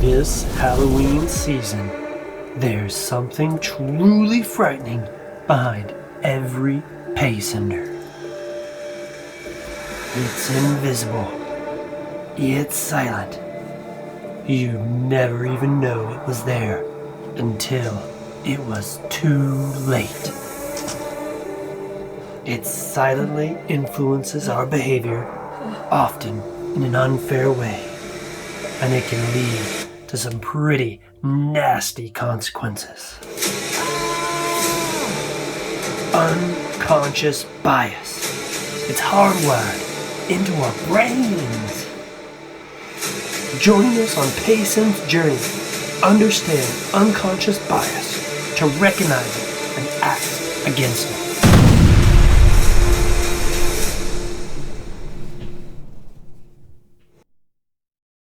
This Halloween season, there's something truly frightening behind every Paysender. It's invisible. It's silent. You never even know it was there until it was too late. It silently influences our behavior, often in an unfair way, and it can lead to some pretty nasty consequences. Unconscious bias. It's hardwired into our brains. Join us on Paysend's journey to understand unconscious bias, to recognize it and act against it.